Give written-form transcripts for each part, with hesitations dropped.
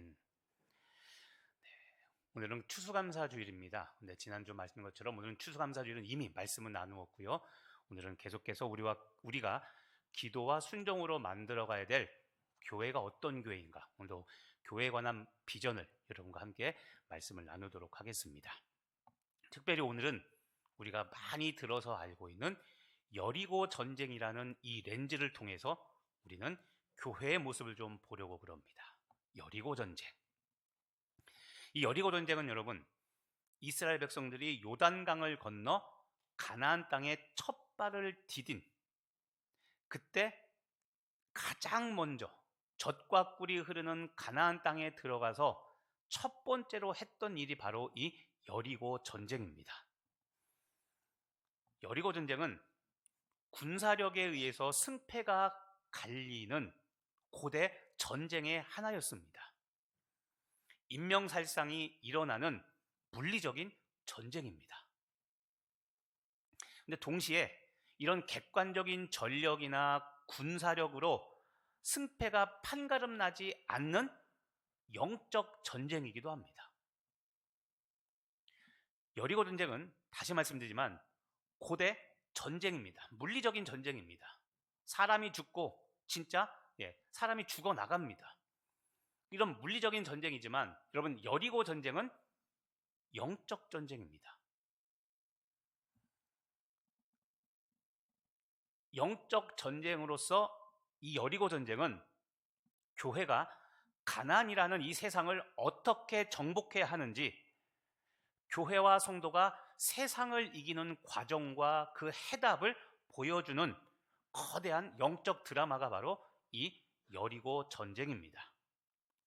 아멘. 오늘은 추수감사주일입니다. 근데 지난주 말씀인 것처럼 오늘은 추수감사주일은 이미 말씀을 나누었고요. 오늘은 계속해서 우리가 기도와 순종으로 만들어가야 될 교회가 어떤 교회인가, 오늘도 교회에 관한 비전을 여러분과 함께 말씀을 나누도록 하겠습니다. 특별히 오늘은 우리가 많이 들어서 알고 있는 여리고 전쟁이라는 이 렌즈를 통해서 우리는 교회의 모습을 좀 보려고 그럽니다. 여리고 전쟁. 이 여리고 전쟁은 여러분, 이스라엘 백성들이 요단강을 건너 가나안 땅에 첫 발을 디딘 그때 가장 먼저 젖과 꿀이 흐르는 가나안 땅에 들어가서 첫 번째로 했던 일이 바로 이 여리고 전쟁입니다. 여리고 전쟁은 군사력에 의해서 승패가 갈리는 고대 전쟁의 하나였습니다. 인명살상이 일어나는 물리적인 전쟁입니다. 근데 동시에 이런 객관적인 전력이나 군사력으로 승패가 판가름 나지 않는 영적 전쟁이기도 합니다. 여리고 전쟁은 다시 말씀드리지만 고대 전쟁입니다. 물리적인 전쟁입니다. 사람이 죽고 진짜 사람이 죽어 나갑니다. 이런 물리적인 전쟁이지만 여러분, 여리고 전쟁은 영적 전쟁입니다. 영적 전쟁으로서 이 여리고 전쟁은 교회가 가나안이라는 이 세상을 어떻게 정복해야 하는지, 교회와 성도가 세상을 이기는 과정과 그 해답을 보여주는 거대한 영적 드라마가 바로 이 여리고 전쟁입니다.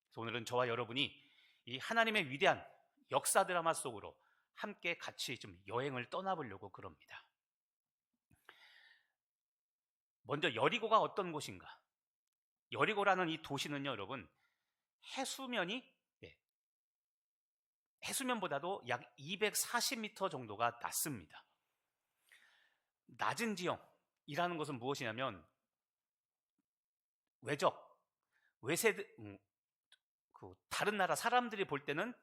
그래서 오늘은 저와 여러분이 이 하나님의 위대한 역사 드라마 속으로 함께 같이 좀 여행을 떠나보려고 그럽니다. 먼저 여리고가 어떤 곳인가? 여리고라는 이 도시는요, 여러분, 해수면보다도 약 240m 정도가 낮습니다. 낮은 지형이라는 것은 무엇이냐면 다른 나라 사람들이 볼 때는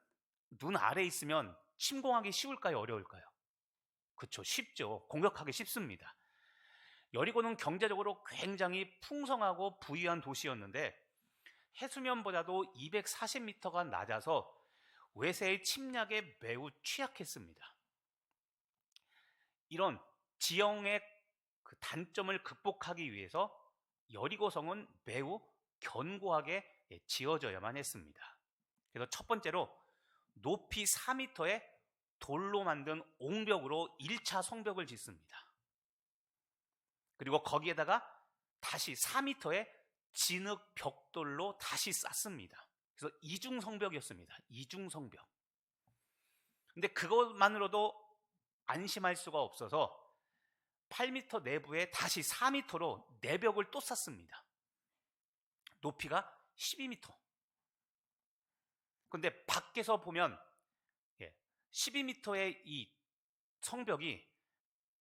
눈 아래에 있으면 침공하기 쉬울까요? 어려울까요? 그렇죠. 쉽죠. 공격하기 쉽습니다. 여리고는 경제적으로 굉장히 풍성하고 부유한 도시였는데 해수면보다도 240m가 낮아서 외세의 침략에 매우 취약했습니다. 이런 지형의 그 단점을 극복하기 위해서 여리고성은 매우 견고하게 지어져야만 했습니다. 그래서 첫 번째로 높이 4m의 돌로 만든 옹벽으로 1차 성벽을 짓습니다. 그리고 거기에다가 다시 4m의 진흙 벽돌로 다시 쌓습니다. 그래서 이중성벽이었습니다. 이중성벽. 근데 그것만으로도 안심할 수가 없어서 8m 내부에 다시 4m로 내벽을 또 쌓습니다. 높이가 12m. 근데 밖에서 보면 12m의 이 성벽이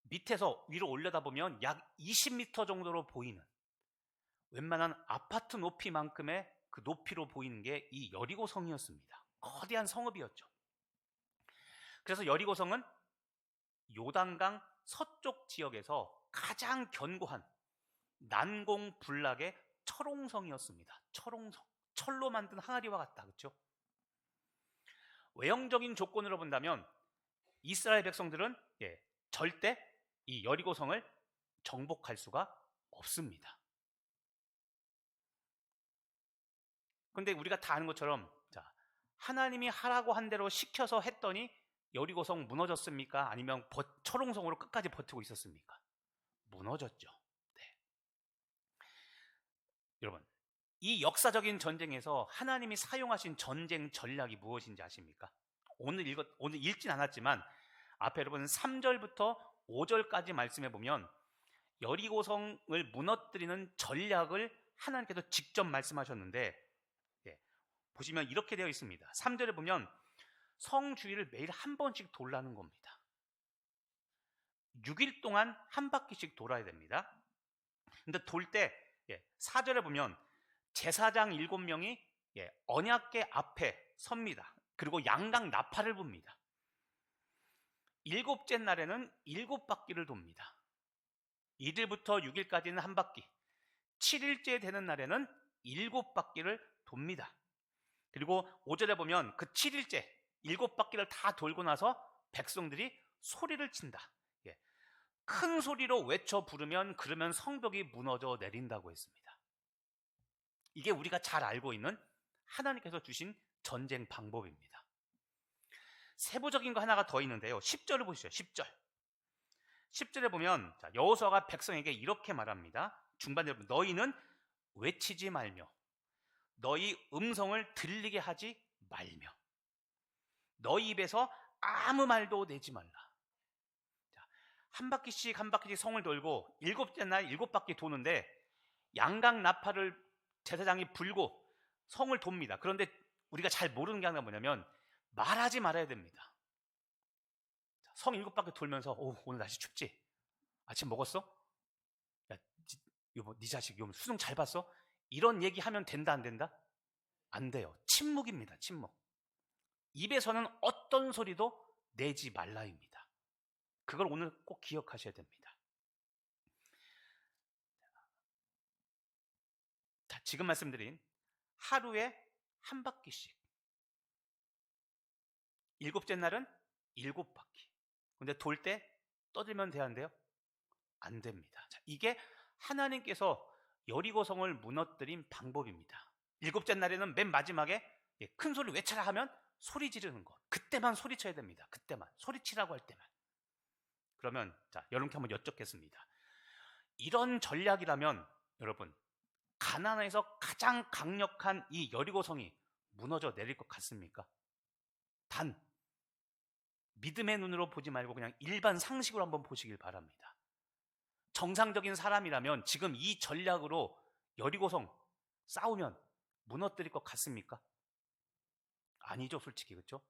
밑에서 위로 올려다보면 약 20m 정도로 보이는, 웬만한 아파트 높이만큼의 그 높이로 보이는 게 이 여리고성이었습니다. 거대한 성읍이었죠. 그래서 여리고성은 요단강 서쪽 지역에서 가장 견고한 난공불락의 철옹성이었습니다. 철옹성. 철로 만든 항아리와 같다. 그렇죠? 외형적인 조건으로 본다면 이스라엘 백성들은 절대 이 여리고성을 정복할 수가 없습니다. 그런데 우리가 다 아는 것처럼 하나님이 하라고 한 대로 시켜서 했더니 여리고성 무너졌습니까? 아니면 철옹성으로 끝까지 버티고 있었습니까? 무너졌죠. 네. 여러분, 이 역사적인 전쟁에서 하나님이 사용하신 전쟁 전략이 무엇인지 아십니까? 오늘 읽진 않았지만 앞에 여러분 3절부터 5절까지 말씀해 보면 여리고성을 무너뜨리는 전략을 하나님께서 직접 말씀하셨는데, 보시면 이렇게 되어 있습니다. 3절에 보면 성 주위를 매일 한 번씩 돌라는 겁니다. 6일 동안 한 바퀴씩 돌아야 됩니다. 근데 돌 때 4절에 보면 제사장 7명이 언약궤 앞에 섭니다. 그리고 양각 나팔을 붑니다. 7째 날에는 7바퀴를 돕니다. 1일부터 6일까지는 한 바퀴, 7일째 되는 날에는 7바퀴를 돕니다. 그리고 5절에 보면 그 7일째 7바퀴를 다 돌고 나서 백성들이 소리를 친다. 큰 소리로 외쳐 부르면 그러면 성벽이 무너져 내린다고 했습니다. 이게 우리가 잘 알고 있는 하나님께서 주신 전쟁 방법입니다. 세부적인 거 하나가 더 있는데요. 10절을 보시죠. 10절. 10절에 보면 여호수아가 백성에게 이렇게 말합니다. 중반에 보면 너희는 외치지 말며 너희 음성을 들리게 하지 말며 너희 입에서 아무 말도 내지 말라. 한 바퀴씩 한 바퀴씩 성을 돌고 7째 날 7바퀴 도는데 양각 나팔을 제사장이 불고 성을 돕니다. 그런데 우리가 잘 모르는 게 하나 뭐냐면 말하지 말아야 됩니다. 성 7바퀴 돌면서 오늘 날씨 춥지? 아침 먹었어? 야, 여보, 네 자식 수능 잘 봤어? 이런 얘기하면 된다 안 된다? 안 돼요. 침묵입니다. 침묵. 입에서는 어떤 소리도 내지 말라입니다. 그걸 오늘 꼭 기억하셔야 됩니다. 자, 지금 말씀드린 하루에 한 바퀴씩 7째 날은 7바퀴. 근데 돌 때 떠들면 돼야 안 됩니다. 자, 이게 하나님께서 여리고성을 무너뜨린 방법입니다. 7째 날에는 맨 마지막에 큰 소리 외쳐라 하면 소리 지르는 것. 그때만 소리쳐야 됩니다. 그때만. 소리치라고 할 때만. 그러면 자, 여러분께 한번 여쭙겠습니다. 이런 전략이라면 여러분 가나안에서 가장 강력한 이 여리고성이 무너져 내릴 것 같습니까? 단 믿음의 눈으로 보지 말고 그냥 일반 상식으로 한번 보시길 바랍니다. 정상적인 사람이라면 지금 이 전략으로 여리고성 싸우면 무너뜨릴 것 같습니까? 아니죠, 솔직히. 그렇죠?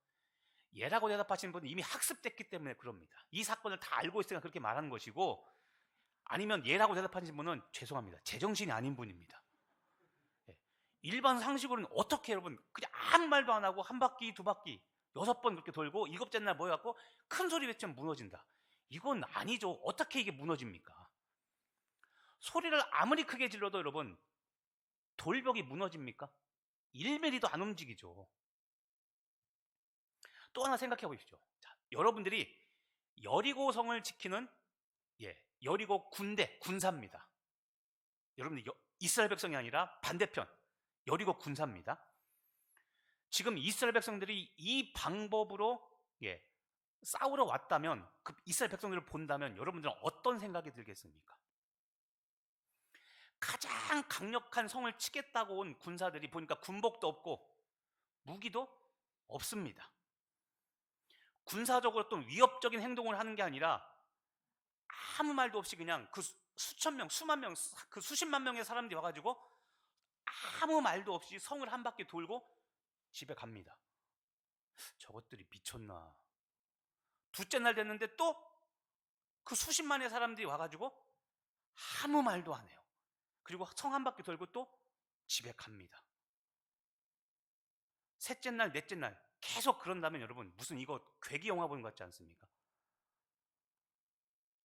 예라고 대답하시는 분은 이미 학습됐기 때문에 그럽니다. 이 사건을 다 알고 있으니까 그렇게 말하는 것이고, 아니면 예라고 대답하시는 분은 죄송합니다, 제정신이 아닌 분입니다. 일반 상식으로는 어떻게 여러분 그냥 아무 말도 안 하고 한 바퀴 두 바퀴 6번 그렇게 돌고 7째 날 모여갖고 큰 소리 외치면 무너진다. 이건 아니죠. 어떻게 이게 무너집니까? 소리를 아무리 크게 질러도 여러분 돌벽이 무너집니까? 1mm도 안 움직이죠. 또 하나 생각해 보십시오. 자, 여러분들이 여리고성을 지키는 여리고 군사입니다. 여러분들 이스라엘 백성이 아니라 반대편 여리고 군사입니다. 지금 이스라엘 백성들이 이 방법으로 싸우러 왔다면, 그 이스라엘 백성들을 본다면 여러분들은 어떤 생각이 들겠습니까? 가장 강력한 성을 치겠다고 온 군사들이 보니까 군복도 없고 무기도 없습니다. 군사적으로 어떤 위협적인 행동을 하는 게 아니라 아무 말도 없이 그냥 그 수천 명, 수만 명, 그 수십만 명의 사람들이 와가지고 아무 말도 없이 성을 한 바퀴 돌고 집에 갑니다. 저것들이 미쳤나. 둘째 날 됐는데 또 그 수십만의 사람들이 와가지고 아무 말도 안 해요. 그리고 성 한 바퀴 돌고 또 집에 갑니다. 셋째 날, 넷째 날 계속 그런다면 여러분 무슨 이거 괴기 영화 보는 것 같지 않습니까?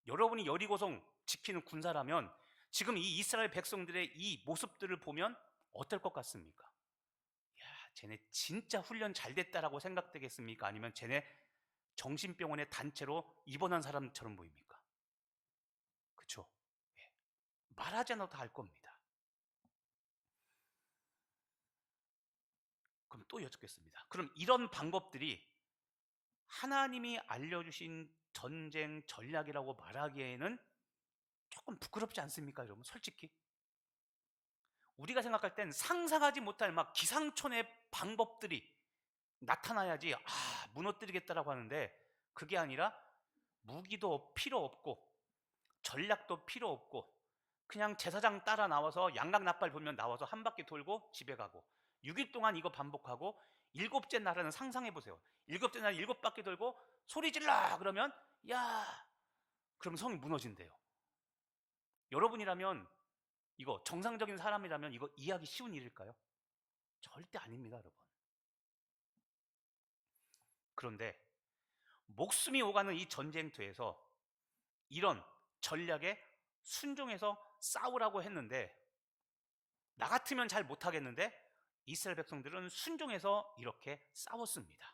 여러분이 여리고성 지키는 군사라면 지금 이 이스라엘 백성들의 이 모습들을 보면 어떨 것 같습니까? 야, 쟤네 진짜 훈련 잘 됐다라고 생각되겠습니까? 아니면 쟤네 정신병원에 단체로 입원한 사람처럼 보입니까? 그렇죠? 말하지 않아도 다 알 겁니다. 그럼 또 여쭙겠습니다. 그럼 이런 방법들이 하나님이 알려주신 전쟁 전략이라고 말하기에는 조금 부끄럽지 않습니까, 여러분? 솔직히 우리가 생각할 땐 상상하지 못할 막 기상천외 방법들이 나타나야지 무너뜨리겠다라고 하는데, 그게 아니라 무기도 필요 없고 전략도 필요 없고 그냥 제사장 따라 나와서 양각 나팔 보면 나와서 한 바퀴 돌고 집에 가고 6일 동안 이거 반복하고 7째 날은 상상해 보세요. 7째 날 7바퀴 돌고 소리 질러 그러면 그럼 성이 무너진대요. 여러분이라면 이거 정상적인 사람이라면 이거 이해하기 쉬운 일일까요? 절대 아닙니다, 여러분. 그런데 목숨이 오가는 이 전쟁터에서 이런 전략에 순종해서 싸우라고 했는데, 나 같으면 잘 못하겠는데 이스라엘 백성들은 순종해서 이렇게 싸웠습니다.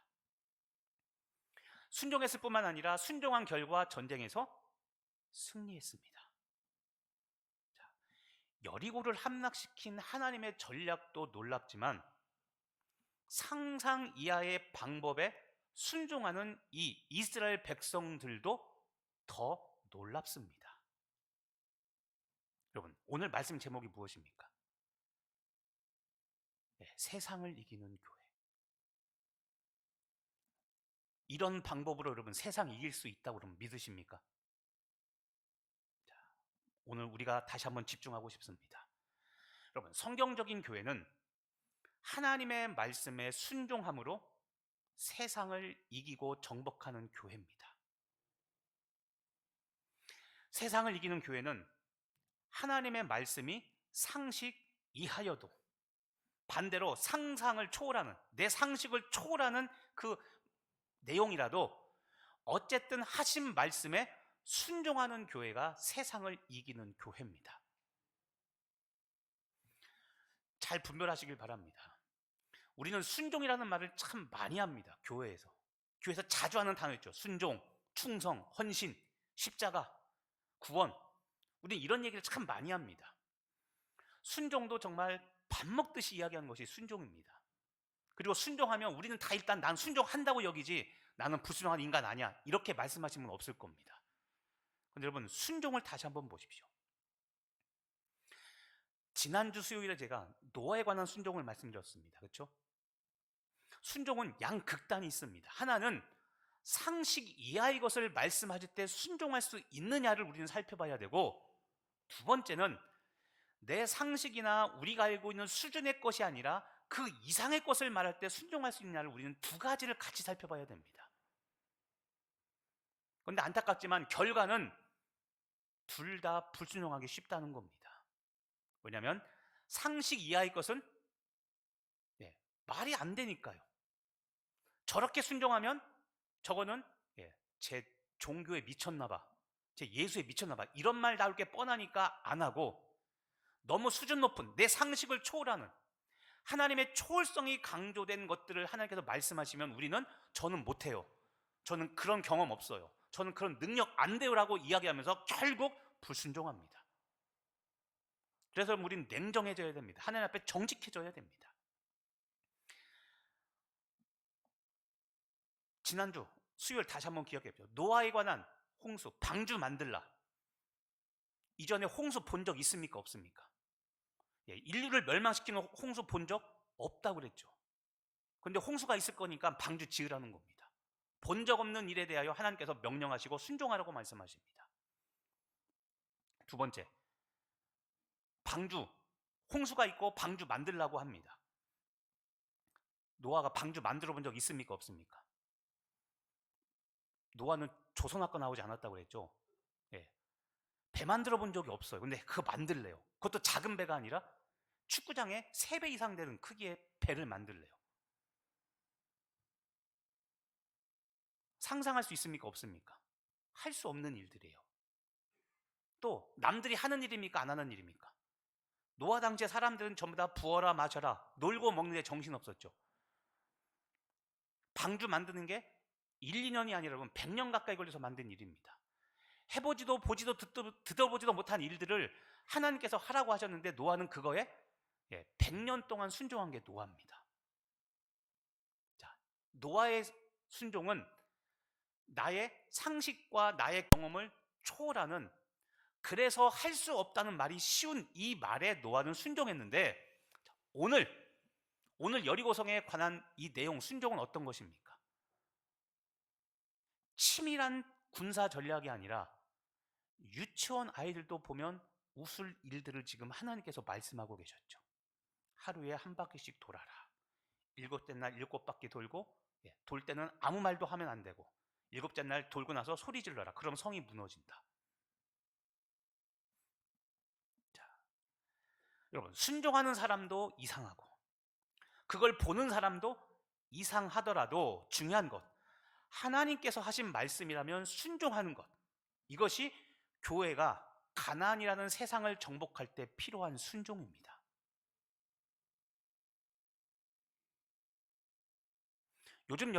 순종했을 뿐만 아니라 순종한 결과 전쟁에서 승리했습니다. 자, 여리고를 함락시킨 하나님의 전략도 놀랍지만 상상 이하의 방법에 순종하는 이 이스라엘 백성들도 더 놀랍습니다. 여러분, 오늘 말씀 제목이 무엇입니까? 네, 세상을 이기는 교회. 이런 방법으로 여러분 세상 이길 수 있다고 그러면 믿으십니까? 자, 오늘 우리가 다시 한번 집중하고 싶습니다. 여러분, 성경적인 교회는 하나님의 말씀에 순종함으로 세상을 이기고 정복하는 교회입니다. 세상을 이기는 교회는 하나님의 말씀이 상식 이하여도 반대로 상상을 초월하는, 내 상식을 초월하는 그 내용이라도 어쨌든 하신 말씀에 순종하는 교회가 세상을 이기는 교회입니다. 잘 분별하시길 바랍니다. 우리는 순종이라는 말을 참 많이 합니다. 교회에서 자주 하는 단어 있죠. 순종, 충성, 헌신, 십자가, 구원. 우리는 이런 얘기를 참 많이 합니다. 순종도 정말 밥 먹듯이 이야기하는 것이 순종입니다. 그리고 순종하면 우리는 다 일단 난 순종한다고 여기지 나는 불순종한 인간 아니야, 이렇게 말씀하시는 분 없을 겁니다. 그런데 여러분, 순종을 다시 한번 보십시오. 지난주 수요일에 제가 노아에 관한 순종을 말씀드렸습니다. 그렇죠? 순종은 양극단이 있습니다. 하나는 상식 이하의 것을 말씀하실 때 순종할 수 있느냐를 우리는 살펴봐야 되고, 두 번째는 내 상식이나 우리가 알고 있는 수준의 것이 아니라 그 이상의 것을 말할 때 순종할 수 있느냐를 우리는 두 가지를 같이 살펴봐야 됩니다. 그런데 안타깝지만 결과는 둘 다 불순종하기 쉽다는 겁니다. 왜냐하면 상식 이하의 것은 말이 안 되니까요. 저렇게 순종하면 저거는 제 종교에 미쳤나 봐, 제 예수에 미쳤나 봐, 이런 말 나올 게 뻔하니까 안 하고, 너무 수준 높은 내 상식을 초월하는 하나님의 초월성이 강조된 것들을 하나님께서 말씀하시면 우리는 저는 못해요, 저는 그런 경험 없어요, 저는 그런 능력 안 돼요 라고 이야기하면서 결국 불순종합니다. 그래서 우리는 냉정해져야 됩니다. 하나님 앞에 정직해져야 됩니다. 지난주 수요일 다시 한번 기억해보죠. 노아에 관한 홍수, 방주 만들라. 이전에 홍수 본 적 있습니까? 없습니까? 인류를 멸망시키는 홍수 본 적 없다고 그랬죠. 그런데 홍수가 있을 거니까 방주 지으라는 겁니다. 본 적 없는 일에 대하여 하나님께서 명령하시고 순종하라고 말씀하십니다. 두 번째, 방주, 홍수가 있고 방주 만들라고 합니다. 노아가 방주 만들어 본 적 있습니까? 없습니까? 노아는 조선아까 나오지 않았다고 그랬죠. 배 만들어 본 적이 없어요. 근데 그거 만들래요. 그것도 작은 배가 아니라 축구장에 3배 이상 되는 크기의 배를 만들래요. 상상할 수 있습니까? 없습니까? 할 수 없는 일들이에요. 또 남들이 하는 일입니까? 안 하는 일입니까? 노아 당시의 사람들은 전부 다 부어라 마셔라, 놀고 먹는 데 정신없었죠. 방주 만드는 게 1, 2년이 아니라 100년 가까이 걸려서 만든 일입니다. 해보지도 보지도 듣어보지도 못한 일들을 하나님께서 하라고 하셨는데 노아는 그거에 100년 동안 순종한 게 노아입니다. 자, 노아의 순종은 나의 상식과 나의 경험을 초월하는, 그래서 할 수 없다는 말이 쉬운 이 말에 노아는 순종했는데, 오늘 여리고성에 관한 이 내용 순종은 어떤 것입니까? 치밀한 군사 전략이 아니라 유치원 아이들도 보면 웃을 일들을 지금 하나님께서 말씀하고 계셨죠. 하루에 한 바퀴씩 돌아라. 7째 날 7바퀴 돌고, 돌 때는 아무 말도 하면 안 되고, 7째 날 돌고 나서 소리 질러라. 그럼 성이 무너진다. 자, 여러분, 순종하는 사람도 이상하고 그걸 보는 사람도 이상하더라도 중요한 것, 하나님께서 하신 말씀이라면 순종하는 것, 이것이 교회가 가나안이라는 세상을 정복할 때 필요한 순종입니다. 요즘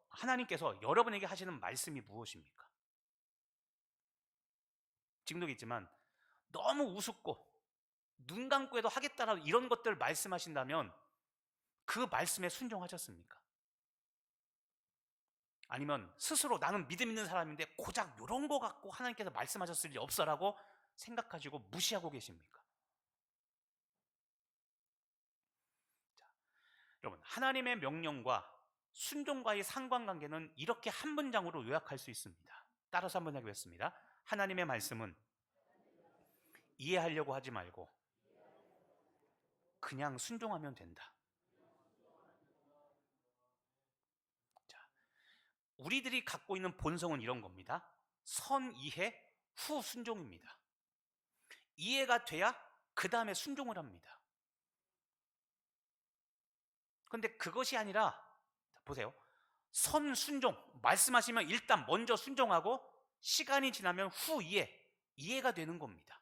하나님께서 여러분에게 하시는 말씀이 무엇입니까? 지금도 있지만 너무 우습고 눈 감고 해도 하겠다라는 이런 것들 말씀하신다면 그 말씀에 순종하셨습니까? 아니면 스스로 나는 믿음 있는 사람인데 고작 이런 거 갖고 하나님께서 말씀하셨을 리 없어라고 생각하시고 무시하고 계십니까? 자, 여러분, 하나님의 명령과 순종과의 상관관계는 이렇게 한 문장으로 요약할 수 있습니다. 따라서 한번 해보겠습니다. 하나님의 말씀은 이해하려고 하지 말고 그냥 순종하면 된다. 자, 우리들이 갖고 있는 본성은 이런 겁니다. 선 이해, 후 순종입니다. 이해가 돼야 그 다음에 순종을 합니다. 그런데 그것이 아니라 보세요. 선 순종, 말씀하시면 일단 먼저 순종하고 시간이 지나면 후 이해가 되는 겁니다.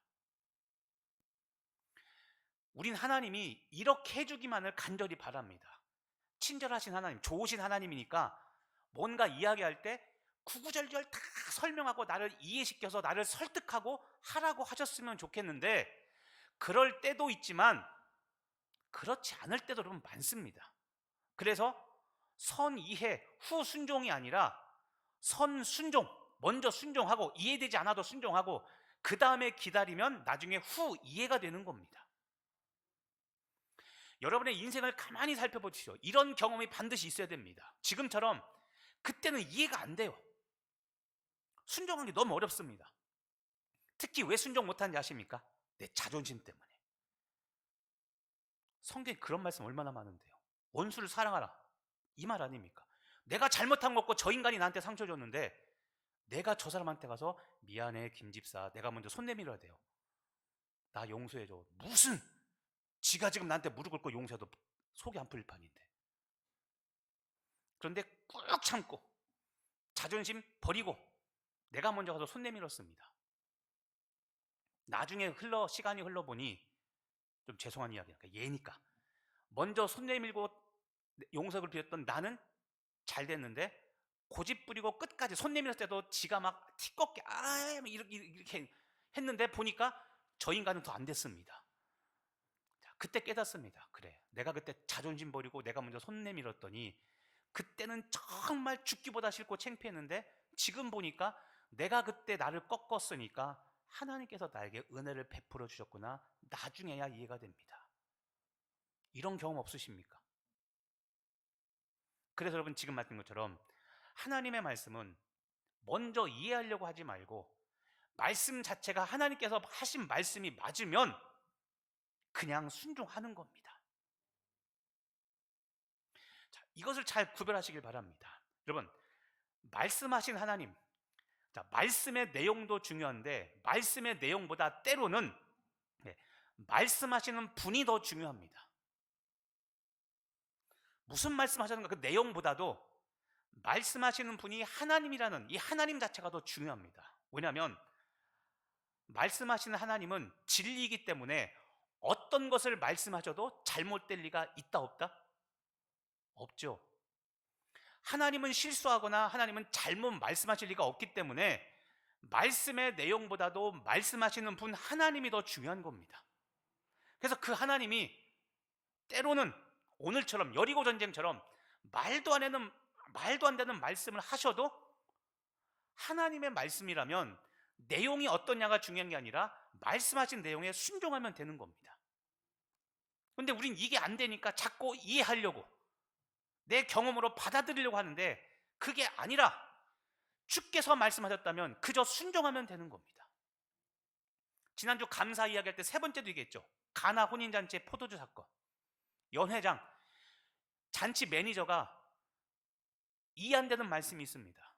우린 하나님이 이렇게 해주기만을 간절히 바랍니다. 친절하신 하나님, 좋으신 하나님이니까 뭔가 이야기할 때 구구절절 다 설명하고 나를 이해시켜서 나를 설득하고 하라고 하셨으면 좋겠는데 그럴 때도 있지만 그렇지 않을 때도 여러분 많습니다. 그래서 선 이해, 후 순종이 아니라 선 순종, 먼저 순종하고 이해되지 않아도 순종하고 그 다음에 기다리면 나중에 후 이해가 되는 겁니다. 여러분의 인생을 가만히 살펴보십시오. 이런 경험이 반드시 있어야 됩니다. 지금처럼 그때는 이해가 안 돼요. 순종하는 게 너무 어렵습니다. 특히 왜 순종 못하는지 아십니까? 내 자존심 때문에. 성경에 그런 말씀 얼마나 많은데요. 원수를 사랑하라, 이 말 아닙니까? 내가 잘못한 거 없고 저 인간이 나한테 상처 줬는데 내가 저 사람한테 가서 미안해 김집사, 내가 먼저 손 내밀어야 돼요. 나 용서해줘. 무슨 지가 지금 나한테 무릎 꿇고 용서해도 속이 안 풀릴 판인데. 그런데 꾹 참고 자존심 버리고 내가 먼저 가서 손 내밀었습니다. 나중에 시간이 흘러보니 좀 죄송한 이야기야. 얘니까 먼저 손 내밀고 용서를 빌었던 나는 잘 됐는데 고집 부리고 끝까지 손 내밀었을 때도 지가 막 티껍게 이렇게 했는데 보니까 저 인간은 더 안 됐습니다. 자, 그때 깨닫습니다. 그래, 내가 그때 자존심 버리고 내가 먼저 손 내밀었더니 그때는 정말 죽기보다 싫고 창피했는데 지금 보니까 내가 그때 나를 꺾었으니까 하나님께서 나에게 은혜를 베풀어 주셨구나, 나중에야 이해가 됩니다. 이런 경험 없으십니까? 그래서 여러분, 지금 말씀 것처럼 하나님의 말씀은 먼저 이해하려고 하지 말고 말씀 자체가 하나님께서 하신 말씀이 맞으면 그냥 순종하는 겁니다. 자, 이것을 잘 구별하시길 바랍니다. 여러분, 말씀하신 하나님, 자, 말씀의 내용도 중요한데 말씀의 내용보다 때로는 말씀하시는 분이 더 중요합니다. 무슨 말씀하셨는가 그 내용보다도 말씀하시는 분이 하나님이라는 이 하나님 자체가 더 중요합니다. 왜냐하면 말씀하시는 하나님은 진리이기 때문에 어떤 것을 말씀하셔도 잘못될 리가 있다 없다? 없죠. 하나님은 실수하거나 하나님은 잘못 말씀하실 리가 없기 때문에 말씀의 내용보다도 말씀하시는 분 하나님이 더 중요한 겁니다. 그래서 그 하나님이 때로는 오늘처럼 여리고 전쟁처럼 말도 안 되는 말씀을 하셔도 하나님의 말씀이라면 내용이 어떠냐가 중요한 게 아니라 말씀하신 내용에 순종하면 되는 겁니다. 그런데 우린 이게 안 되니까 자꾸 이해하려고 내 경험으로 받아들이려고 하는데 그게 아니라 주께서 말씀하셨다면 그저 순종하면 되는 겁니다. 지난주 감사 이야기할 때 세 번째도 얘기했죠. 가나 혼인잔치의 포도주 사건. 연회장 잔치 매니저가 이해 안 되는 말씀이 있습니다.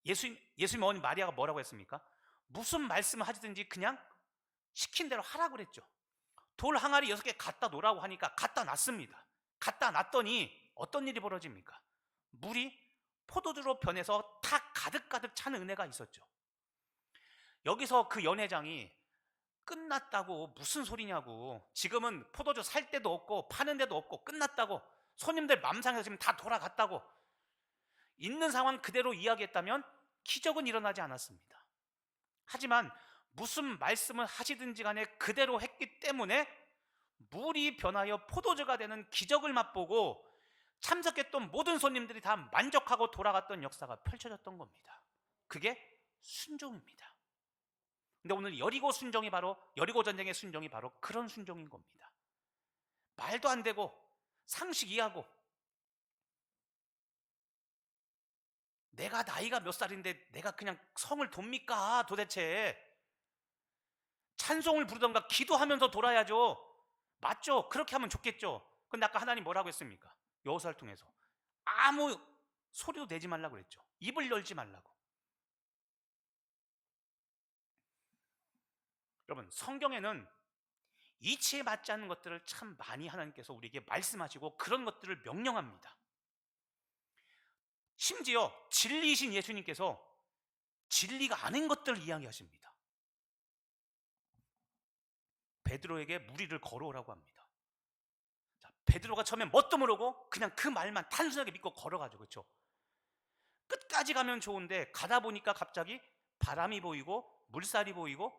예수님 어머니 마리아가 뭐라고 했습니까? 무슨 말씀을 하시든지 그냥 시킨 대로 하라고 그랬죠. 돌 항아리 6개 갖다 놓으라고 하니까 갖다 놨습니다. 갖다 놨더니 어떤 일이 벌어집니까? 물이 포도주로 변해서 다 가득가득 찬 은혜가 있었죠. 여기서 그 연회장이 끝났다고 무슨 소리냐고, 지금은 포도주 살 데도 없고 파는 데도 없고 끝났다고, 손님들 맘상에서 지금 다 돌아갔다고 있는 상황 그대로 이야기했다면 기적은 일어나지 않았습니다. 하지만 무슨 말씀을 하시든지 간에 그대로 했기 때문에 물이 변하여 포도주가 되는 기적을 맛보고 참석했던 모든 손님들이 다 만족하고 돌아갔던 역사가 펼쳐졌던 겁니다. 그게 순종입니다. 근데 오늘 여리고 전쟁의 순종이 바로 그런 순종인 겁니다. 말도 안 되고 상식 이하고, 내가 나이가 몇 살인데 내가 그냥 성을 돕니까? 도대체 찬송을 부르던가 기도하면서 돌아야죠. 맞죠? 그렇게 하면 좋겠죠. 근데 아까 하나님 뭐라고 했습니까? 여호수아를 통해서 아무 소리도 내지 말라고 그랬죠. 입을 열지 말라고. 여러분, 성경에는 이치에 맞지 않는 것들을 참 많이 하나님께서 우리에게 말씀하시고 그런 것들을 명령합니다. 심지어 진리이신 예수님께서 진리가 아닌 것들을 이야기하십니다. 베드로에게 무리를 걸어오라고 합니다. 자, 베드로가 처음에 뭣도 모르고 그냥 그 말만 단순하게 믿고 걸어가죠. 그렇죠? 끝까지 가면 좋은데 가다 보니까 갑자기 바람이 보이고 물살이 보이고,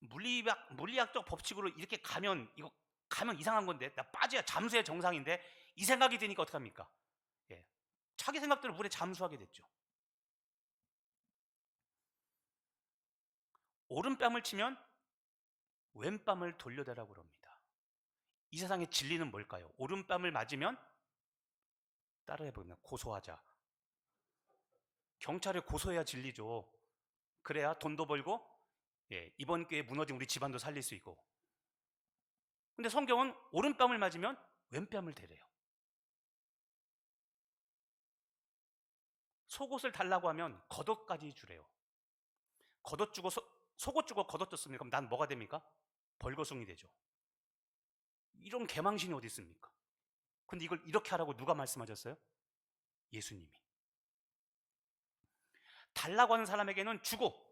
물리학적 법칙으로 이렇게 가면 이상한 건데, 나 빠져야 잠수의 정상인데, 이 생각이 드니까 어떡합니까? 예, 자기 생각대로 물에 잠수하게 됐죠. 오른뺨을 치면 왼뺨을 돌려대라고 그럽니다. 이 세상의 진리는 뭘까요? 오른뺨을 맞으면 따라해보면 고소하자. 경찰에 고소해야 진리죠. 그래야 돈도 벌고, 이번 기회에 무너진 우리 집안도 살릴 수 있고. 근데 성경은 오른뺨을 맞으면 왼뺨을 대래요. 속옷을 달라고 하면 겉옷까지 주래요. 겉옷 주고 속옷 주고 겉옷 줬습니까? 그럼 난 뭐가 됩니까? 벌거숭이 되죠. 이런 개망신이 어디 있습니까? 근데 이걸 이렇게 하라고 누가 말씀하셨어요? 예수님이. 달라고 하는 사람에게는 주고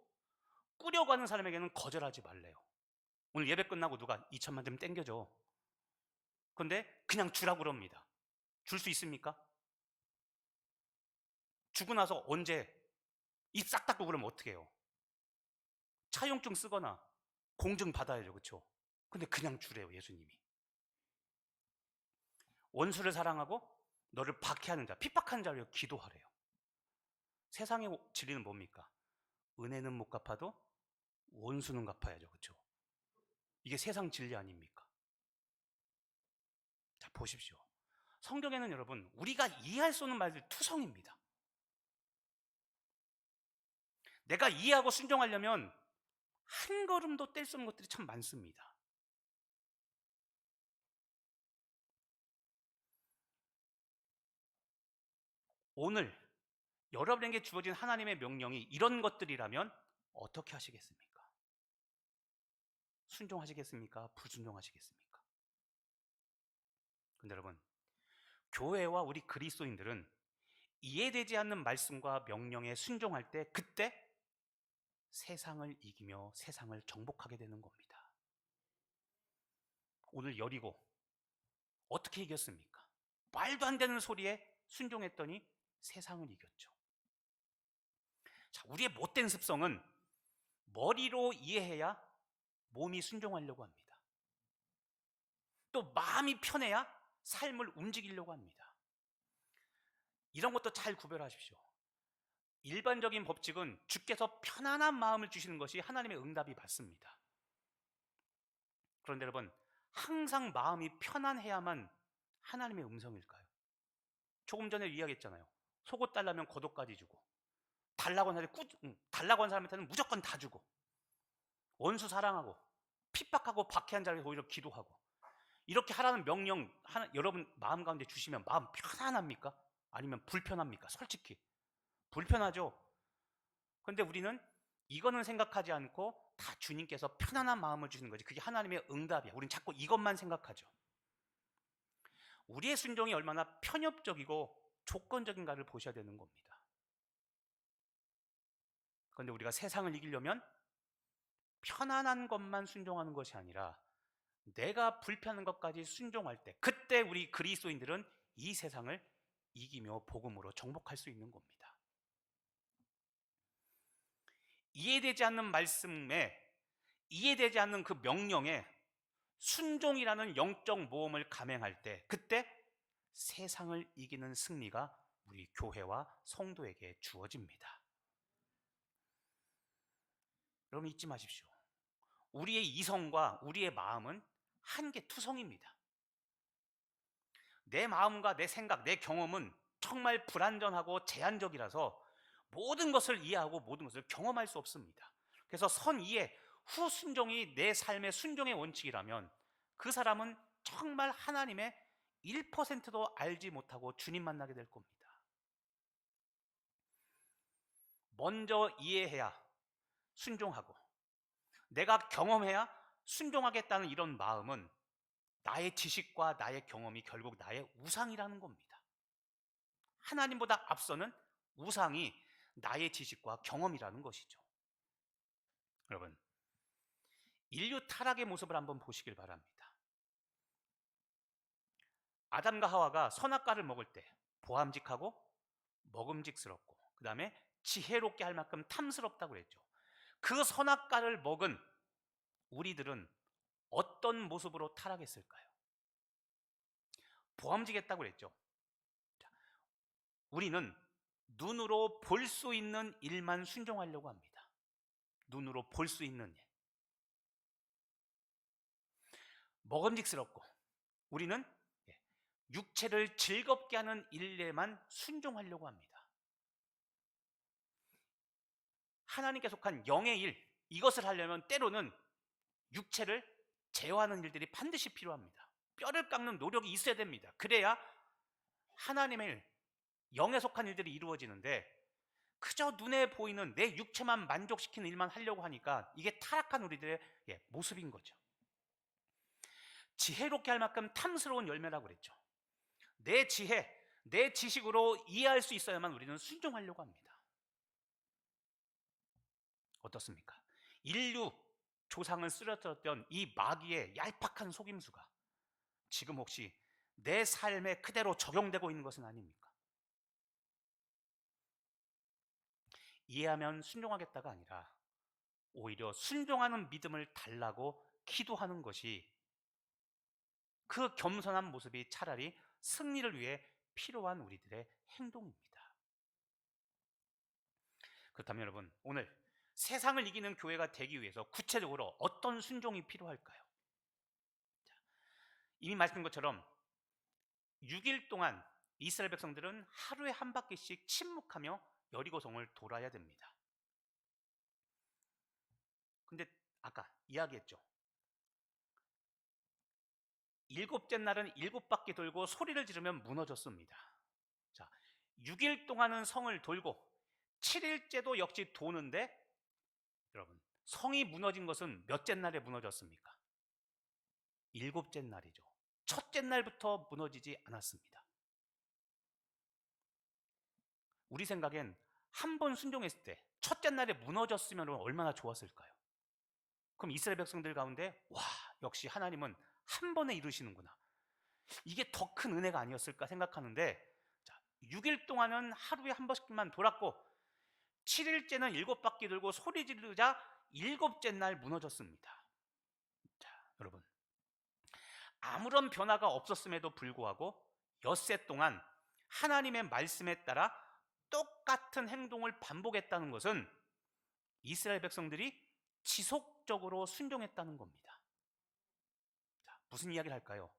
꾸려고 하는 사람에게는 거절하지 말래요. 오늘 예배 끝나고 누가 2천만 좀 땡겨줘. 근데 그냥 주라고 그럽니다. 줄 수 있습니까? 주고 나서 언제 입 싹 닫고 그러면 어떻게 해요? 차용증 쓰거나 공증 받아야죠. 그렇죠? 근데 그냥 주래요. 예수님이. 원수를 사랑하고 너를 박해하는 자, 핍박하는 자를 기도하래요. 세상의 진리는 뭡니까? 은혜는 못 갚아도 원수는 갚아야죠. 그렇죠? 이게 세상 진리 아닙니까? 자, 보십시오. 성경에는 여러분, 우리가 이해할 수 없는 말들 투성입니다. 내가 이해하고 순종하려면 한 걸음도 뗄 수 없는 것들이 참 많습니다. 오늘 여러분에게 주어진 하나님의 명령이 이런 것들이라면 어떻게 하시겠습니까? 순종하시겠습니까? 불순종하시겠습니까? 근데 여러분, 교회와 우리 그리스도인들은 이해되지 않는 말씀과 명령에 순종할 때, 그때 세상을 이기며 세상을 정복하게 되는 겁니다. 오늘 여리고 어떻게 이겼습니까? 말도 안 되는 소리에 순종했더니 세상을 이겼죠. 자, 우리의 못된 습성은 머리로 이해해야 몸이 순종하려고 합니다. 또 마음이 편해야 삶을 움직이려고 합니다. 이런 것도 잘 구별하십시오. 일반적인 법칙은 주께서 편안한 마음을 주시는 것이 하나님의 응답이 맞습니다. 그런데 여러분, 항상 마음이 편안해야만 하나님의 음성일까요? 조금 전에 이야기했잖아요. 속옷 달라면 겉옷까지 주고, 달라고 한 사람한테는 무조건 다 주고, 원수 사랑하고 핍박하고 박해한 자를 오히려 기도하고, 이렇게 하라는 명령 여러분 마음 가운데 주시면 마음 편안합니까? 아니면 불편합니까? 솔직히 불편하죠. 그런데 우리는 이거는 생각하지 않고 다 주님께서 편안한 마음을 주시는 거지, 그게 하나님의 응답이야. 우리는 자꾸 이것만 생각하죠. 우리의 순종이 얼마나 편협적이고 조건적인가를 보셔야 되는 겁니다. 그런데 우리가 세상을 이기려면 편안한 것만 순종하는 것이 아니라 내가 불편한 것까지 순종할 때, 그때 우리 그리스도인들은 이 세상을 이기며 복음으로 정복할 수 있는 겁니다. 이해되지 않는 말씀에, 이해되지 않는 그 명령에 순종이라는 영적 모험을 감행할 때, 그때 세상을 이기는 승리가 우리 교회와 성도에게 주어집니다. 여러분 잊지 마십시오. 우리의 이성과 우리의 마음은 한계투성입니다. 내 마음과 내 생각, 내 경험은 정말 불완전하고 제한적이라서 모든 것을 이해하고 모든 것을 경험할 수 없습니다. 그래서 선이해, 후순종이 내 삶의 순종의 원칙이라면 그 사람은 정말 하나님의 1%도 알지 못하고 주님 만나게 될 겁니다. 먼저 이해해야 순종하고 내가 경험해야 순종하겠다는 이런 마음은 나의 지식과 나의 경험이 결국 나의 우상이라는 겁니다. 하나님보다 앞서는 우상이 나의 지식과 경험이라는 것이죠. 여러분, 인류 타락의 모습을 한번 보시길 바랍니다. 아담과 하와가 선악과를 먹을 때 보암직하고 먹음직스럽고 그 다음에 지혜롭게 할 만큼 탐스럽다고 그랬죠. 그 선악과를 먹은 우리들은 어떤 모습으로 타락했을까요? 보암직했다고 그랬죠. 우리는 눈으로 볼 수 있는 일만 순종하려고 합니다. 눈으로 볼 수 있는 일. 먹음직스럽고 우리는 육체를 즐겁게 하는 일에만 순종하려고 합니다. 하나님께 속한 영의 일, 이것을 하려면 때로는 육체를 제어하는 일들이 반드시 필요합니다. 뼈를 깎는 노력이 있어야 됩니다. 그래야 하나님의 영에 속한 일들이 이루어지는데 그저 눈에 보이는 내 육체만 만족시키는 일만 하려고 하니까 이게 타락한 우리들의 모습인 거죠. 지혜롭게 할 만큼 탐스러운 열매라고 그랬죠. 내 지혜, 내 지식으로 이해할 수 있어야만 우리는 순종하려고 합니다. 어떻습니까? 인류 조상을 쓰러뜨렸던 이 마귀의 얄팍한 속임수가 지금 혹시 내 삶에 그대로 적용되고 있는 것은 아닙니까? 이해하면 순종하겠다가 아니라 오히려 순종하는 믿음을 달라고 기도하는 것이, 그 겸손한 모습이 차라리 승리를 위해 필요한 우리들의 행동입니다. 그렇다면 여러분, 오늘 세상을 이기는 교회가 되기 위해서 구체적으로 어떤 순종이 필요할까요? 이미 말씀드린 것처럼 6일 동안 이스라엘 백성들은 하루에 한 바퀴씩 침묵하며 여리고성을 돌아야 됩니다. 근데 아까 이야기했죠. 7째 날은 7바퀴 돌고 소리를 지르면 무너졌습니다. 자, 6일 동안은 성을 돌고 7일째도 역시 도는데 여러분, 성이 무너진 것은 몇째 날에 무너졌습니까? 7째 날이죠. 첫째 날부터 무너지지 않았습니다. 우리 생각엔 한 번 순종했을 때 첫째 날에 무너졌으면 얼마나 좋았을까요? 그럼 이스라엘 백성들 가운데 와, 역시 하나님은 한 번에 이루시는구나, 이게 더 큰 은혜가 아니었을까 생각하는데, 자, 6일 동안은 하루에 한 번씩만 돌았고 7일째는 7바퀴 돌고 소리 지르자 7째 날 무너졌습니다. 자, 여러분, 아무런 변화가 없었음에도 불구하고 엿새 동안 하나님의 말씀에 따라 똑같은 행동을 반복했다는 것은 이스라엘 백성들이 지속적으로 순종했다는 겁니다. 자, 무슨 이야기를 할까요?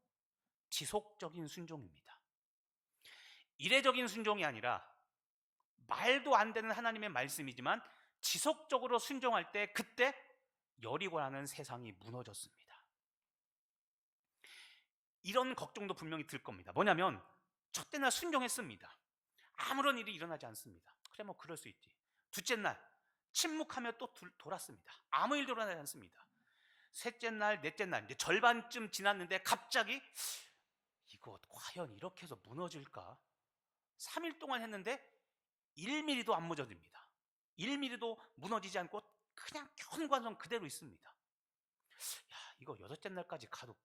지속적인 순종입니다. 이례적인 순종이 아니라 말도 안 되는 하나님의 말씀이지만 지속적으로 순종할 때 그때 여리고라는 세상이 무너졌습니다. 이런 걱정도 분명히 들 겁니다. 뭐냐면 첫째 날 순종했습니다. 아무런 일이 일어나지 않습니다. 그래, 뭐 그럴 수 있지. 둘째 날 침묵하며 또 돌았습니다. 아무 일도 일어나지 않습니다. 셋째 날, 넷째 날, 이제 절반쯤 지났는데 갑자기 이거 과연 이렇게 해서 무너질까? 3일 동안 했는데 1mm도 안 무너집니다. 1mm도 무너지지 않고 그냥 현관성 그대로 있습니다. 야, 이거 여섯째 날까지 가도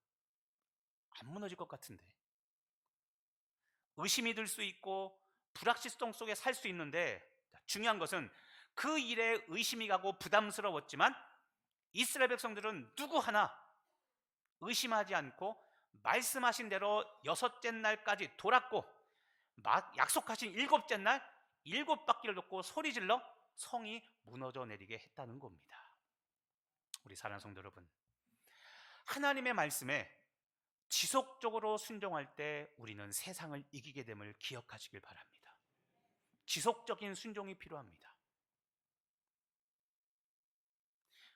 안 무너질 것 같은데. 의심이 들 수 있고 불확실성 속에 살 수 있는데, 중요한 것은 그 일에 의심이 가고 부담스러웠지만 이스라엘 백성들은 누구 하나 의심하지 않고 말씀하신 대로 여섯째 날까지 돌았고, 약속하신 일곱째 날 7바퀴를 돕고 소리질러 성이 무너져 내리게 했다는 겁니다. 우리 사랑하는 성도 여러분, 하나님의 말씀에 지속적으로 순종할 때 우리는 세상을 이기게 됨을 기억하시길 바랍니다. 지속적인 순종이 필요합니다.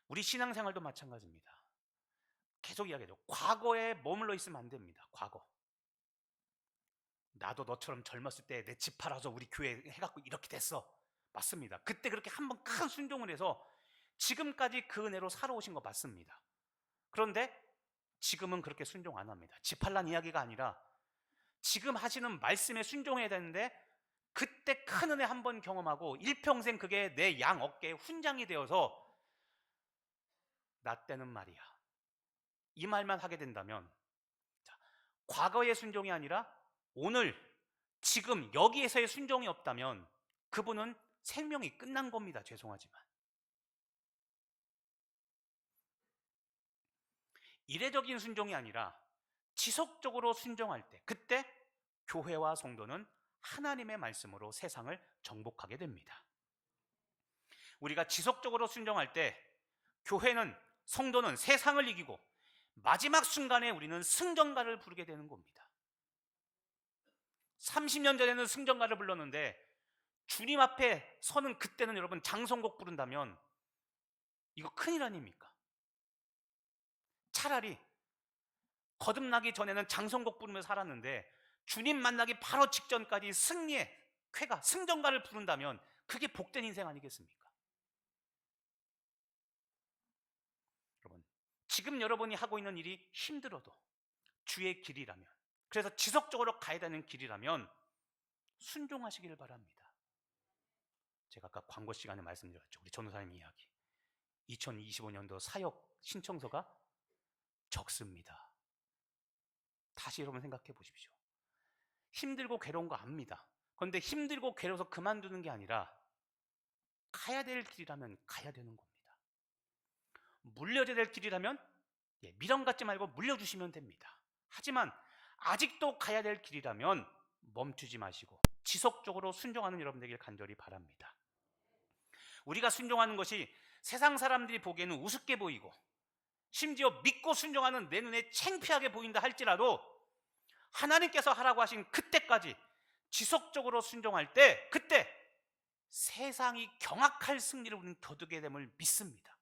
우리 신앙생활도 마찬가지입니다. 계속 이야기하죠. 과거에 머물러 있으면 안 됩니다. 과거. 나도 너처럼 젊었을 때 내 집 팔아서 우리 교회 해갖고 이렇게 됐어. 맞습니다. 그때 그렇게 한번 큰 순종을 해서 지금까지 그 은혜로 살아오신 거 맞습니다. 그런데 지금은 그렇게 순종 안 합니다. 집 팔란 이야기가 아니라 지금 하시는 말씀에 순종해야 되는데, 그때 큰 은혜 한번 경험하고 일평생 그게 내 양 어깨에 훈장이 되어서 나 때는 말이야, 이 말만 하게 된다면, 과거의 순종이 아니라 오늘 지금 여기에서의 순종이 없다면 그분은 생명이 끝난 겁니다. 죄송하지만. 이례적인 순종이 아니라 지속적으로 순종할 때, 그때 교회와 성도는 하나님의 말씀으로 세상을 정복하게 됩니다. 우리가 지속적으로 순종할 때 교회는, 성도는 세상을 이기고 마지막 순간에 우리는 승전가를 부르게 되는 겁니다. 30년 전에는 승전가를 불렀는데 주님 앞에 서는 그때는 여러분 장성곡 부른다면 이거 큰일 아닙니까? 차라리 거듭나기 전에는 장성곡 부르며 살았는데 주님 만나기 바로 직전까지 승리의 쾌가, 승전가를 부른다면 그게 복된 인생 아니겠습니까? 여러분, 지금 여러분이 하고 있는 일이 힘들어도 주의 길이라면, 그래서 지속적으로 가야 되는 길이라면 순종하시길 바랍니다. 제가 아까 광고 시간에 말씀드렸죠. 우리 전도사님 이야기. 2025년도 사역 신청서가 적습니다. 다시 여러분 생각해 보십시오. 힘들고 괴로운 거 압니다. 그런데 힘들고 괴로워서 그만두는 게 아니라 가야 될 길이라면 가야 되는 겁니다. 물려줘야 될 길이라면 미련 갖지 말고 물려주시면 됩니다. 하지만 아직도 가야 될 길이라면 멈추지 마시고 지속적으로 순종하는 여러분 되길 간절히 바랍니다. 우리가 순종하는 것이 세상 사람들이 보기에는 우습게 보이고 심지어 믿고 순종하는 내 눈에 창피하게 보인다 할지라도 하나님께서 하라고 하신 그때까지 지속적으로 순종할 때, 그때 세상이 경악할 승리를 우리는 거두게 됨을 믿습니다.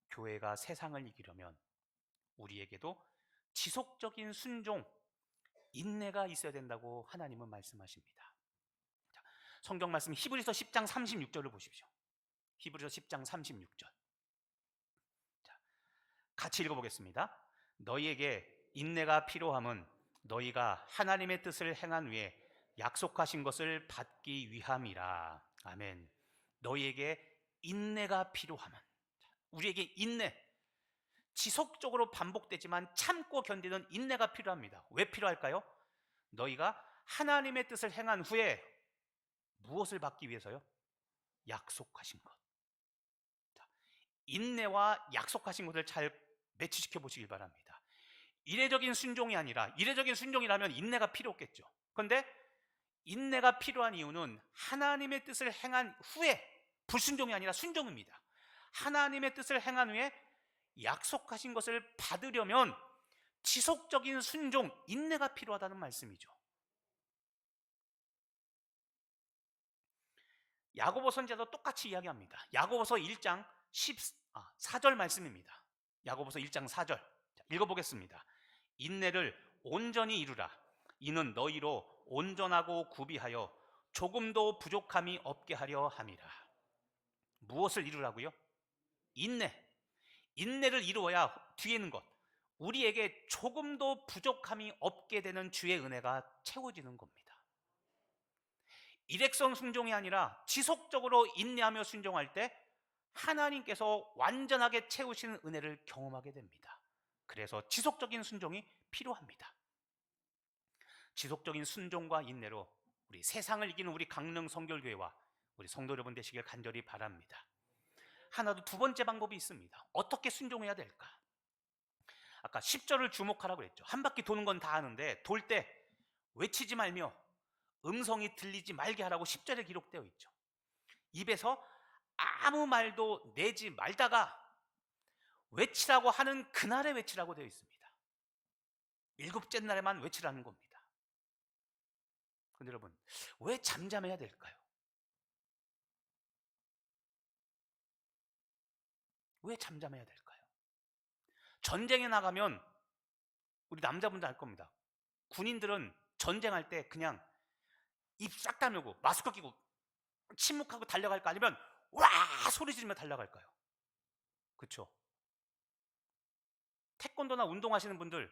교회가 세상을 이기려면 우리에게도 지속적인 순종, 인내가 있어야 된다고 하나님은 말씀하십니다. 성경 말씀 히브리서 10장 36절을 보십시오. 히브리서 10장 36절. 같이 읽어보겠습니다. 너희에게 인내가 필요함은 너희가 하나님의 뜻을 행한 후에 약속하신 것을 받기 위함이라. 아멘. 너희에게 인내가 필요함은, 우리에게 인내, 지속적으로 반복되지만 참고 견디는 인내가 필요합니다. 왜 필요할까요? 너희가 하나님의 뜻을 행한 후에 무엇을 받기 위해서요? 약속하신 것. 인내와 약속하신 것을 잘 매치시켜 보시길 바랍니다. 이례적인 순종이 아니라, 이례적인 순종이라면 인내가 필요 없겠죠. 그런데 인내가 필요한 이유는 하나님의 뜻을 행한 후에, 불순종이 아니라 순종입니다. 하나님의 뜻을 행한 후에 약속하신 것을 받으려면 지속적인 순종, 인내가 필요하다는 말씀이죠. 야고보 선지자도 똑같이 이야기합니다. 야고보서 1장 4절 말씀입니다. 야고보서 1장 4절 읽어보겠습니다. 인내를 온전히 이루라. 이는 너희로 온전하고 구비하여 조금도 부족함이 없게 하려 함이라. 무엇을 이루라고요? 인내. 인내를 이루어야 뒤에 있는 것, 우리에게 조금도 부족함이 없게 되는 주의 은혜가 채워지는 겁니다. 일회성 순종이 아니라 지속적으로 인내하며 순종할 때 하나님께서 완전하게 채우시는 은혜를 경험하게 됩니다. 그래서 지속적인 순종이 필요합니다. 지속적인 순종과 인내로 우리 세상을 이기는 우리 강릉 성결교회와 우리 성도 여러분 되시길 간절히 바랍니다. 하나도 두 번째 방법이 있습니다. 어떻게 순종해야 될까? 아까 10절을 주목하라고 그랬죠. 한 바퀴 도는 건 다 아는데 돌 때 외치지 말며 음성이 들리지 말게 하라고 10절에 기록되어 있죠. 입에서 아무 말도 내지 말다가 외치라고 하는 그날에 외치라고 되어 있습니다. 일곱째 날에만 외치라는 겁니다. 그런데 여러분, 왜 잠잠해야 될까요? 왜 잠잠해야 될까요? 전쟁에 나가면 우리 남자분들 알 겁니다. 군인들은 전쟁할 때 그냥 입 싹 다물고 마스크 끼고 침묵하고 달려갈까, 아니면 와 소리 지르며 달려갈까요? 그렇죠? 태권도나 운동하시는 분들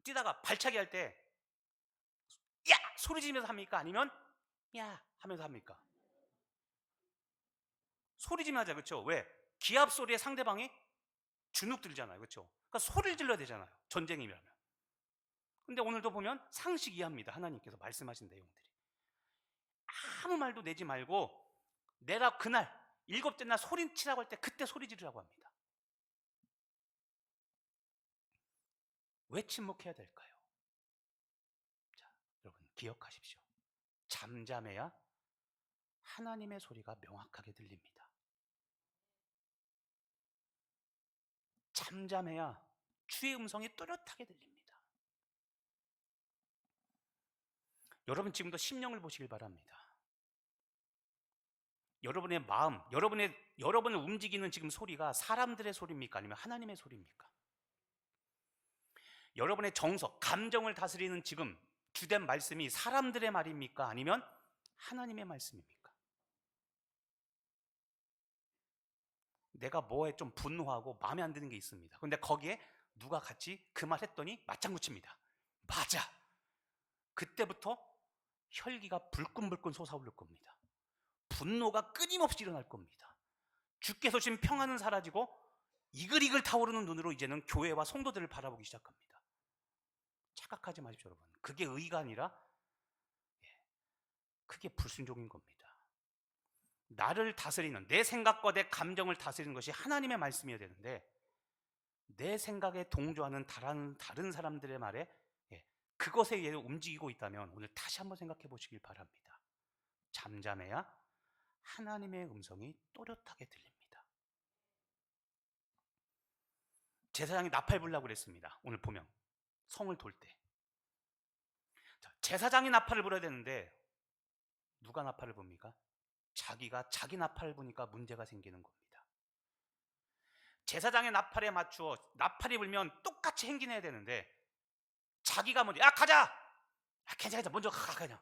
뛰다가 발차기 할 때 야 소리 지르면서 합니까? 아니면 야 하면서 합니까? 소리 지르면 하죠. 그렇죠? 왜? 기합 소리에 상대방이 주눅 들잖아요. 그렇죠? 그러니까 소리를 질러야 되잖아요. 전쟁이라면. 근데 오늘도 보면 상식 이해합니다. 하나님께서 말씀하신 내용들이. 아무 말도 내지 말고 내가 그날 일곱째 날 소리치라고 할 때 그때 소리 지르라고 합니다. 왜 침묵해야 될까요? 자, 여러분 기억하십시오. 잠잠해야 하나님의 소리가 명확하게 들립니다. 잠잠해야 주의 음성이 또렷하게 들립니다. 여러분 지금도 심령을 보시길 바랍니다. 여러분의 마음, 여러분을 움직이는 지금 소리가 사람들의 소리입니까? 아니면 하나님의 소리입니까? 여러분의 정서, 감정을 다스리는 지금 주된 말씀이 사람들의 말입니까? 아니면 하나님의 말씀입니까? 내가 뭐에 좀 분노하고 마음에 안 드는 게 있습니다. 근데 거기에 누가 같이 그 말 했더니 맞장구 칩니다. 맞아. 그때부터 혈기가 불끈불끈 솟아오를 겁니다. 분노가 끊임없이 일어날 겁니다. 주께서 주신 평안은 사라지고 이글이글 타오르는 눈으로 이제는 교회와 성도들을 바라보기 시작합니다. 착각하지 마십시오, 여러분. 그게 의가 아니라 그게 불순종인 겁니다. 나를 다스리는, 내 생각과 내 감정을 다스리는 것이 하나님의 말씀이어야 되는데 내 생각에 동조하는 다른 사람들의 말에 그것에 의해 움직이고 있다면 오늘 다시 한번 생각해 보시길 바랍니다. 잠잠해야 하나님의 음성이 또렷하게 들립니다. 제사장이 나팔 불라고 그랬습니다. 오늘 보면 성을 돌 때 제사장이 나팔을 불어야 되는데 누가 나팔을 붑니까? 자기가 자기 나팔을 부니까 문제가 생기는 겁니다. 제사장의 나팔에 맞추어 나팔이 불면 똑같이 행진해야 되는데 자기가 먼저 야 가자! 괜찮아 먼저 가 그냥.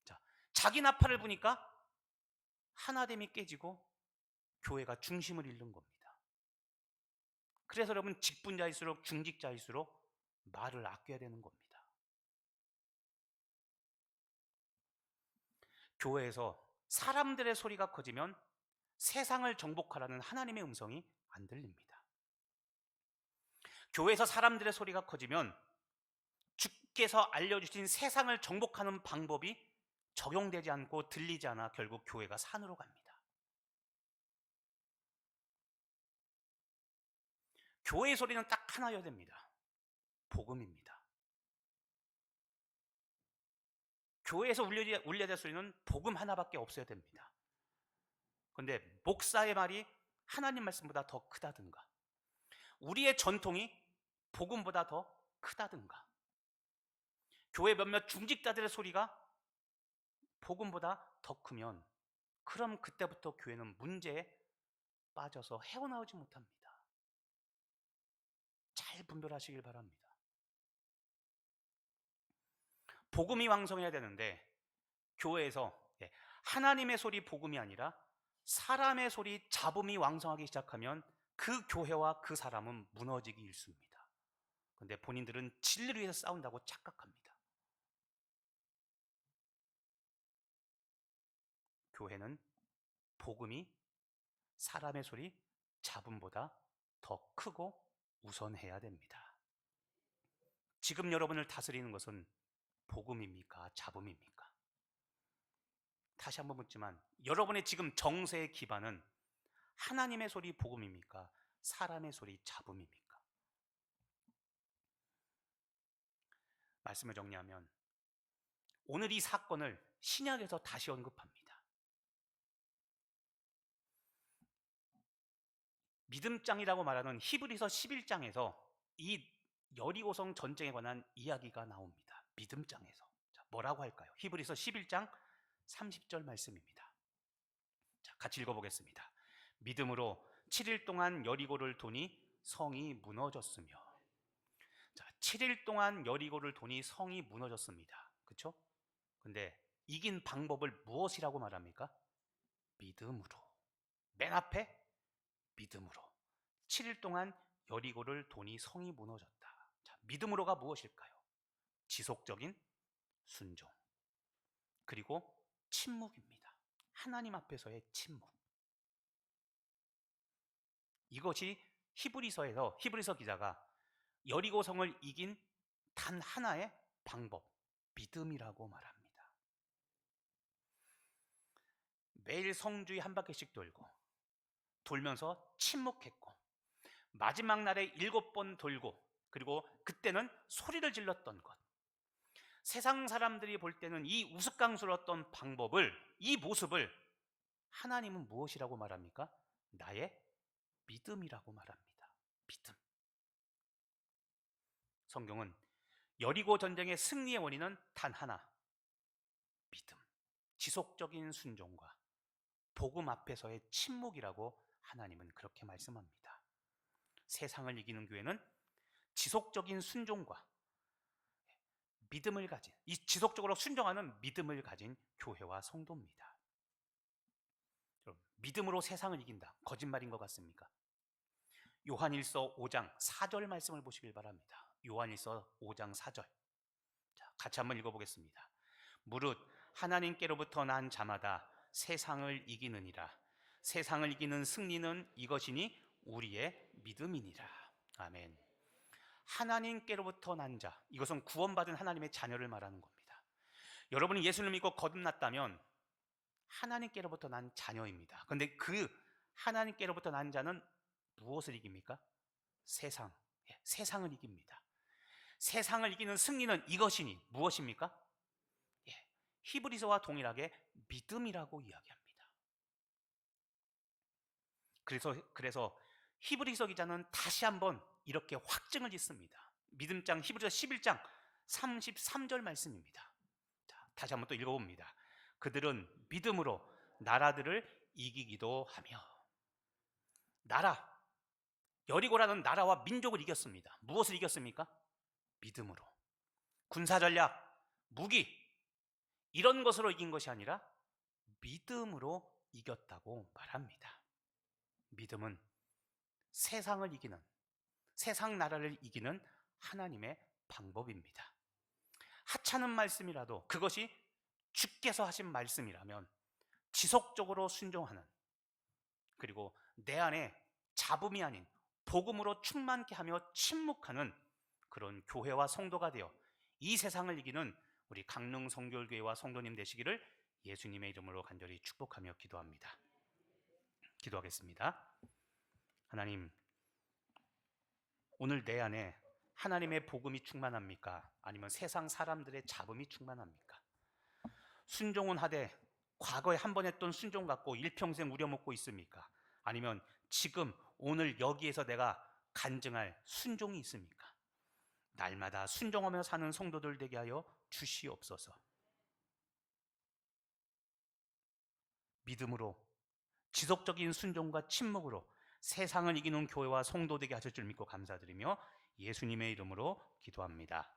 자, 자기 나팔을 부니까 하나됨이 깨지고 교회가 중심을 잃는 겁니다. 그래서 여러분 직분자일수록 중직자일수록 말을 아껴야 되는 겁니다. 교회에서 사람들의 소리가 커지면 세상을 정복하라는 하나님의 음성이 안 들립니다. 교회에서 사람들의 소리가 커지면 주께서 알려주신 세상을 정복하는 방법이 적용되지 않고 들리지 않아 결국 교회가 산으로 갑니다. 교회의 소리는 딱 하나여야 됩니다. 복음입니다. 교회에서 울려야 될 소리는 복음 하나밖에 없어야 됩니다. 그런데 목사의 말이 하나님 말씀보다 더 크다든가 우리의 전통이 복음보다 더 크다든가 교회 몇몇 중직자들의 소리가 복음보다 더 크면 그럼 그때부터 교회는 문제에 빠져서 헤어나오지 못합니다. 잘 분별하시길 바랍니다. 복음이 왕성해야 되는데 교회에서 하나님의 소리 복음이 아니라 사람의 소리 잡음이 왕성하기 시작하면 그 교회와 그 사람은 무너지기 일쑤입니다. 근데 본인들은 진리를 위해서 싸운다고 착각합니다. 교회는 복음이 사람의 소리, 잡음보다 더 크고 우선해야 됩니다. 지금 여러분을 다스리는 것은 복음입니까? 잡음입니까? 다시 한번 묻지만 여러분의 지금 정세의 기반은 하나님의 소리 복음입니까? 사람의 소리 잡음입니까? 말씀을 정리하면 오늘 이 사건을 신약에서 다시 언급합니다. 믿음장이라고 말하는 히브리서 11장에서 이 여리고성 전쟁에 관한 이야기가 나옵니다. 믿음장에서. 자, 뭐라고 할까요? 히브리서 11장 30절 말씀입니다. 자, 같이 읽어보겠습니다. 믿음으로 7일 동안 여리고를 도니 성이 무너졌으며. 자, 7일 동안 여리고를 도니 성이 무너졌습니다. 그렇죠? 근데 이긴 방법을 무엇이라고 말합니까? 믿음으로. 맨 앞에 믿음으로. 7일 동안 여리고를 도니 성이 무너졌다. 자, 믿음으로가 무엇일까요? 지속적인 순종. 그리고 침묵입니다. 하나님 앞에서의 침묵. 이것이 히브리서 기자가 여리고성을 이긴 단 하나의 방법, 믿음이라고 말합니다. 매일 성주에 한 바퀴씩 돌면서 침묵했고 마지막 날에 7번 돌고 그리고 그때는 소리를 질렀던 것. 세상 사람들이 볼 때는 이 우스꽝스러웠던 방법을, 이 모습을 하나님은 무엇이라고 말합니까? 나의 믿음이라고 말합니다. 믿음. 성경은 여리고 전쟁의 승리의 원인은 단 하나, 믿음. 지속적인 순종과 복음 앞에서의 침묵이라고 하나님은 그렇게 말씀합니다. 세상을 이기는 교회는 지속적인 순종과 믿음을 가진, 이 지속적으로 순종하는 믿음을 가진 교회와 성도입니다. 믿음으로 세상을 이긴다. 거짓말인 것 같습니까? 요한일서 5장 4절 말씀을 보시길 바랍니다. 요한일서 5장 4절. 자, 같이 한번 읽어보겠습니다. 무릇 하나님께로부터 난 자마다 세상을 이기느니라. 세상을 이기는 승리는 이것이니 우리의 믿음이니라. 아멘. 하나님께로부터 난 자, 이것은 구원받은 하나님의 자녀를 말하는 겁니다. 여러분이 예수를 믿고 거듭났다면 하나님께로부터 난 자녀입니다. 그런데 그 하나님께로부터 난 자는 무엇을 이깁니까? 세상을 이깁니다. 세상을 이기는 승리는 이것이니 무엇입니까? 히브리서와 동일하게 믿음이라고 이야기합니다. 그래서 히브리서 기자는 다시 한번 이렇게 확증을 짓습니다. 믿음장 히브리서 11장 33절 말씀입니다. 자, 다시 한번 또 읽어봅니다. 그들은 믿음으로 나라들을 이기기도 하며. 나라, 여리고라는 나라와 민족을 이겼습니다. 무엇을 이겼습니까? 믿음으로. 군사전략, 무기 이런 것으로 이긴 것이 아니라 믿음으로 이겼다고 말합니다. 믿음은 세상을 이기는, 세상 나라를 이기는 하나님의 방법입니다. 하찮은 말씀이라도 그것이 주께서 하신 말씀이라면 지속적으로 순종하는, 그리고 내 안에 잡음이 아닌 복음으로 충만케 하며 침묵하는 그런 교회와 성도가 되어 이 세상을 이기는 우리 강릉 성결교회와 성도님 되시기를 예수님의 이름으로 간절히 축복하며 기도합니다. 기도하겠습니다. 하나님, 오늘 내 안에 하나님의 복음이 충만합니까? 아니면 세상 사람들의 잡음이 충만합니까? 순종은 하되 과거에 한 번 했던 순종 갖고 일평생 우려먹고 있습니까? 아니면 지금 오늘 여기에서 내가 간증할 순종이 있습니까? 날마다 순종하며 사는 성도들 되게 하여 주시옵소서. 믿음으로 지속적인 순종과 침묵으로 세상을 이기는 교회와 성도 되게 하실 줄 믿고 감사드리며 예수님의 이름으로 기도합니다.